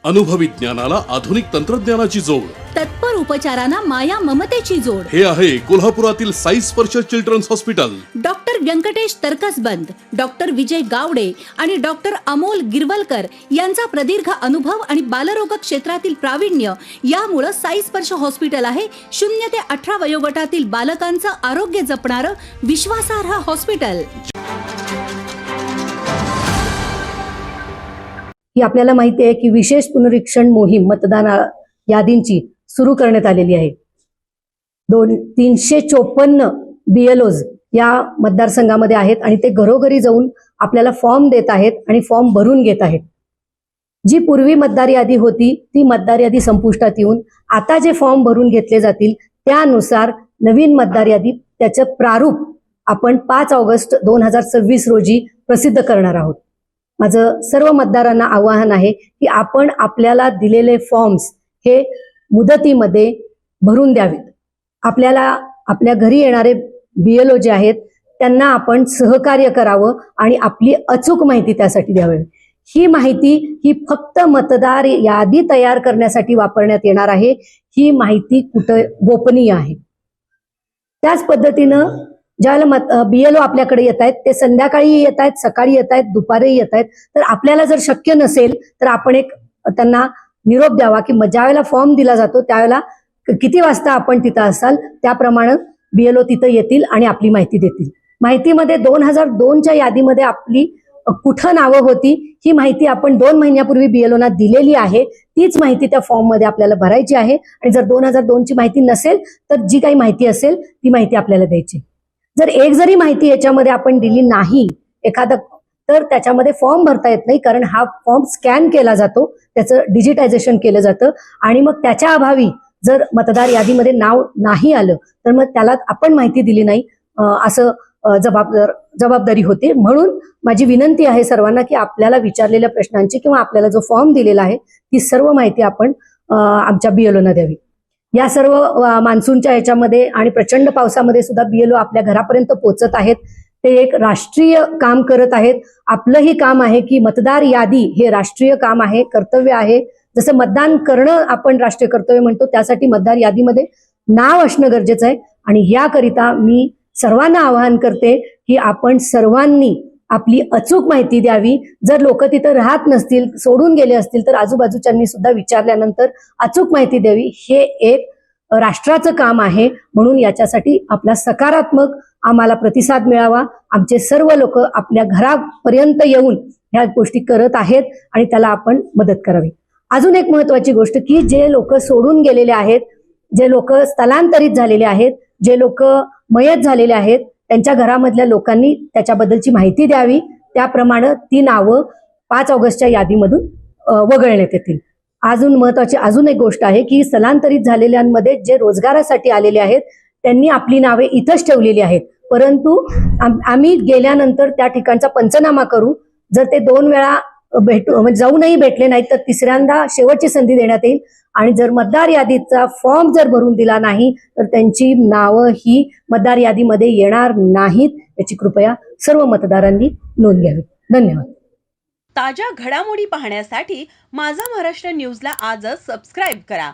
अनुभवी ज्ञानाला आधुनिक तंत्रज्ञानाची जोड, तत्पर उपचारांना माया ममतेची जोड. हे आहे कोल्हापुरातील Sai Sparsh children's hospital. Doctor Venkatesh Tarkasband, doctor Vijay Gawade आणि डॉक्टर अमोल गिरवलकर यांचा प्रदीर्घ अनुभव आणि बालरोग क्षेत्रातील प्रावीण्य यामुळे साई स्पर्श हॉस्पिटल आहे 0 ते 18 वयोगटातील बालकांचं आरोग्य जपणारं विश्वासार्ह हॉस्पिटल. ही आपल्याला माहिती आहे की विशेष पुनरीक्षण मोहीम मतदान यादींची सुरू करण्यात आलेली आहे. 354 BLOs या मतदारसंघामध्ये आहेत आणि ते घरोघरी जाऊन आपल्याला फॉर्म देत आहेत आणि फॉर्म भरून घेत आहेत. जी पूर्वी मतदार यादी होती ती मतदार यादी संपुष्टात येऊन आता जे फॉर्म भरून घेतले जातील त्यानुसार नवीन मतदार यादी त्याचं प्रारूप आपण 5 ऑगस्ट 2026 रोजी प्रसिद्ध करणार आहोत. माझं सर्व मतदारांना आवाहन आहे की आपण आपल्याला दिलेले फॉर्म्स हे मुदतीमध्ये भरून द्यावेत. आपल्याला आपल्या घरी येणारे BLO जे आहेत त्यांना आपण सहकार्य करावं आणि आपली अचूक माहिती त्यासाठी द्यावी. ही माहिती ही फक्त मतदार यादी तयार करण्यासाठी वापरण्यात येणार आहे. ही माहिती कुठं गोपनीय आहे. त्याच पद्धतीनं ज्यावेळेला BLO आपल्याकडे येत आहेत ते संध्याकाळी येत आहेत, सकाळी येत आहेत, दुपारी येत आहेत. तर आपल्याला जर शक्य नसेल तर आपण एक त्यांना निरोप द्यावा की ज्यावेळेला फॉर्म दिला जातो त्यावेळेला किती वाजता आपण तिथं असाल त्याप्रमाणे BLO तिथं येतील आणि आपली माहिती देतील. माहितीमध्ये 2002च्या यादीमध्ये आपली कुठं नावं होती ही माहिती आपण 2 महिन्यापूर्वी BLOना दिलेली आहे. तीच माहिती त्या फॉर्म मध्ये आपल्याला भरायची आहे आणि जर 2002ची माहिती नसेल तर जी काही माहिती असेल ती माहिती आपल्याला द्यायची. जर एक जरी माहिती याच्यामध्ये आपण दिली नाही एखादा तर त्याच्यामध्ये फॉर्म भरता येत नाही, कारण हा फॉर्म स्कॅन केला जातो, त्याचं डिजिटायझेशन केलं जातं आणि मग त्याच्या अभावी जर मतदार यादीमध्ये नाव नाही आलं तर मग त्याला आपण माहिती दिली नाही असं जबाबदारी होते. म्हणून माझी विनंती आहे सर्वांना की आपल्याला विचारलेल्या प्रश्नांची किंवा आपल्याला जो फॉर्म दिलेला आहे ती सर्व माहिती आपण आमच्या BLOना द्यावी. या सर्व मान्सूनच्या ह्याच्यामध्ये आणि प्रचंड पावसामध्ये सुद्धा BLO आपल्या घरापर्यंत पोहोचत आहेत. ते एक राष्ट्रीय काम करत आहेत. आपलंही काम आहे की मतदार यादी हे राष्ट्रीय काम आहे, कर्तव्य आहे. जसं मतदान करणं आपण राष्ट्रीय कर्तव्य म्हणतो त्यासाठी मतदार यादीमध्ये नाव असणं गरजेचं आहे. आणि याकरिता मी सर्वांना आवाहन करते की आपण सर्वांनी आपली अचूक माहिती द्यावी. जर लोक तिथं राहत नसतील, सोडून गेले असतील तर आजूबाजूच्यांनी सुद्धा विचारल्यानंतर अचूक माहिती द्यावी. हे एक राष्ट्राचं काम आहे. म्हणून याच्यासाठी आपला सकारात्मक आम्हाला प्रतिसाद मिळावा. आमचे सर्व लोक आपल्या घरापर्यंत येऊन ह्या गोष्टी करत आहेत आणि त्याला आपण मदत करावी. अजून एक महत्वाची गोष्ट की जे लोक सोडून गेलेले आहेत, जे लोक स्थलांतरित झालेले आहेत, जे लोक मयत झालेले आहेत त्यांच्या घरामधल्या लोकांनी त्याच्याबद्दलची माहिती द्यावी. त्याप्रमाणे ती नावं 5 ऑगस्टच्या यादीमधून वगळण्यात येतील. अजून महत्वाची एक गोष्ट आहे की स्थलांतरित झालेल्यांमध्ये जे रोजगारासाठी आलेले आहेत त्यांनी आपली नावे इथंच ठेवलेली आहेत, परंतु आम्ही गेल्यानंतर त्या ठिकाणचा पंचनामा करू. जर ते 2 वेळा म्हणजे जाऊनही भेटले नाहीत तर तिसऱ्यांदा शेवटची संधी देण्यात येईल. आणि जर मतदार यादीचा फॉर्म जर भरून दिला नाही तर त्यांची नावं ही मतदार यादीमध्ये येणार नाहीत. याची कृपया सर्व मतदारांनी नोंद घ्यावी. धन्यवाद. ताज्या घडामोडी पाहण्यासाठी माझा महाराष्ट्र न्यूजला आजच सबस्क्राईब करा.